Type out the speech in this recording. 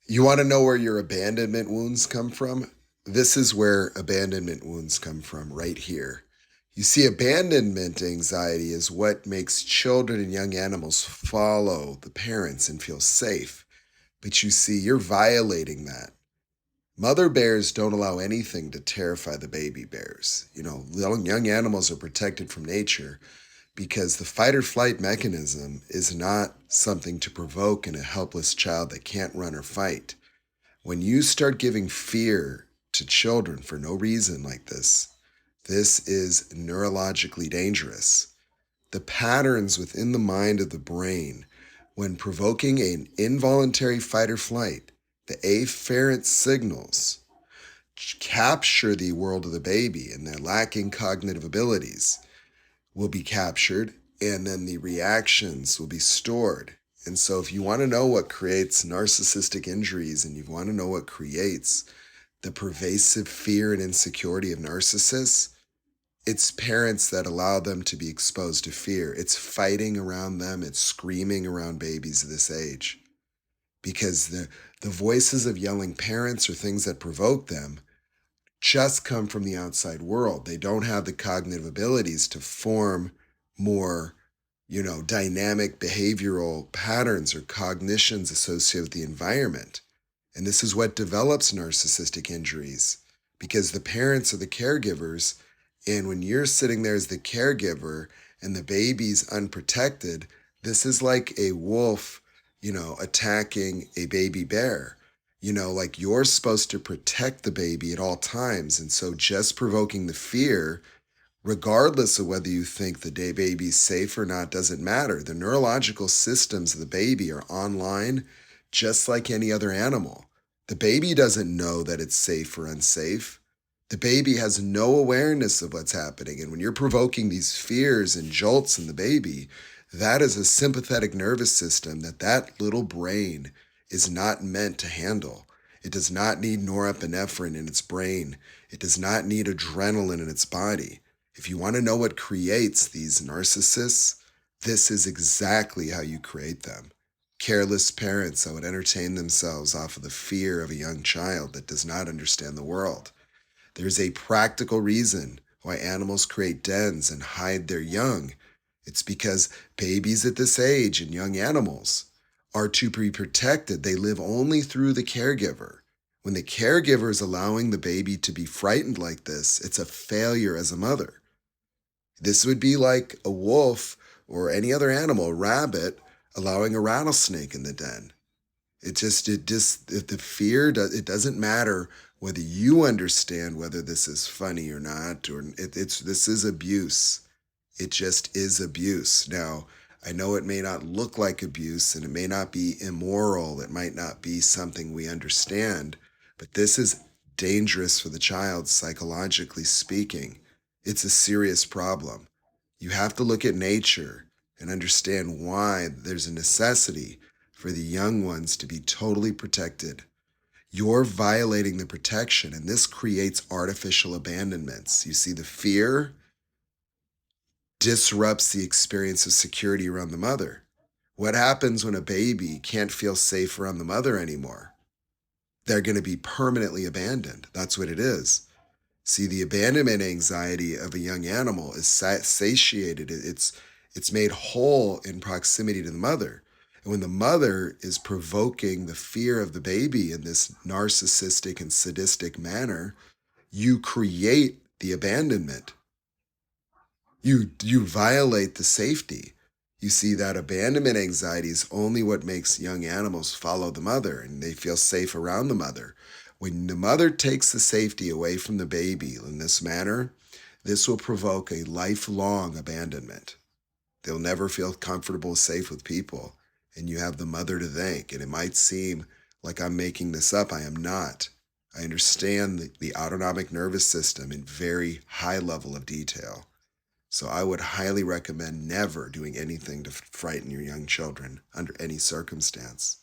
You want to know where your abandonment wounds come from? This is where abandonment wounds come from, right here. You see, abandonment anxiety is what makes children and young animals follow the parents and feel safe. But you see, you're violating that. Mother bears don't allow anything to terrify the baby bears. Young animals are protected from nature because the fight or flight mechanism is not something to provoke in a helpless child that can't run or fight. When you start giving fear to children for no reason like this is neurologically dangerous. The patterns within the mind of the brain when provoking an involuntary fight or flight, the afferent signals capture the world of the baby and their lacking cognitive abilities will be captured, and then the reactions will be stored. And so, if you want to know what creates narcissistic injuries and you want to know what creates the pervasive fear and insecurity of narcissists, it's parents that allow them to be exposed to fear. It's fighting around them, it's screaming around babies of this age. Because the voices of yelling parents or things that provoke them just come from the outside world. They don't have the cognitive abilities to form more, dynamic behavioral patterns or cognitions associated with the environment. And this is what develops narcissistic injuries because the parents are the caregivers. And when you're sitting there as the caregiver and the baby's unprotected, this is like a wolf, attacking a baby bear. Like you're supposed to protect the baby at all times. And so just provoking the fear, regardless of whether you think the day baby's safe or not, doesn't matter. The neurological systems of the baby are online just like any other animal. The baby doesn't know that it's safe or unsafe. The baby has no awareness of what's happening. And when you're provoking these fears and jolts in the baby, that is a sympathetic nervous system that little brain is not meant to handle. It does not need norepinephrine in its brain. It does not need adrenaline in its body. If you want to know what creates these narcissists, this is exactly how you create them. Careless parents that would entertain themselves off of the fear of a young child that does not understand the world. There's a practical reason why animals create dens and hide their young. It's because babies at this age and young animals are to be protected. They live only through the caregiver. When the caregiver is allowing the baby to be frightened like this, it's a failure as a mother. This would be like a wolf or any other animal, a rabbit, allowing a rattlesnake in the den. If the fear, it doesn't matter whether you understand whether this is funny or not, or this is abuse. It just is abuse. Now, I know it may not look like abuse and it may not be immoral. It might not be something we understand, but this is dangerous for the child, psychologically speaking. It's a serious problem. You have to look at nature and understand why there's a necessity for the young ones to be totally protected. You're violating the protection, and this creates artificial abandonments. You see, the fear disrupts the experience of security around the mother. What happens when a baby can't feel safe around the mother anymore? They're going to be permanently abandoned. That's what it is. See, the abandonment anxiety of a young animal is satiated. It's made whole in proximity to the mother. And when the mother is provoking the fear of the baby in this narcissistic and sadistic manner, you create the abandonment. You violate the safety. You see, that abandonment anxiety is only what makes young animals follow the mother and they feel safe around the mother. When the mother takes the safety away from the baby in this manner, this will provoke a lifelong abandonment. They'll never feel comfortable, safe with people, and you have the mother to thank. And it might seem like I'm making this up. I am not. I understand the autonomic nervous system in very high level of detail. So I would highly recommend never doing anything to frighten your young children under any circumstance.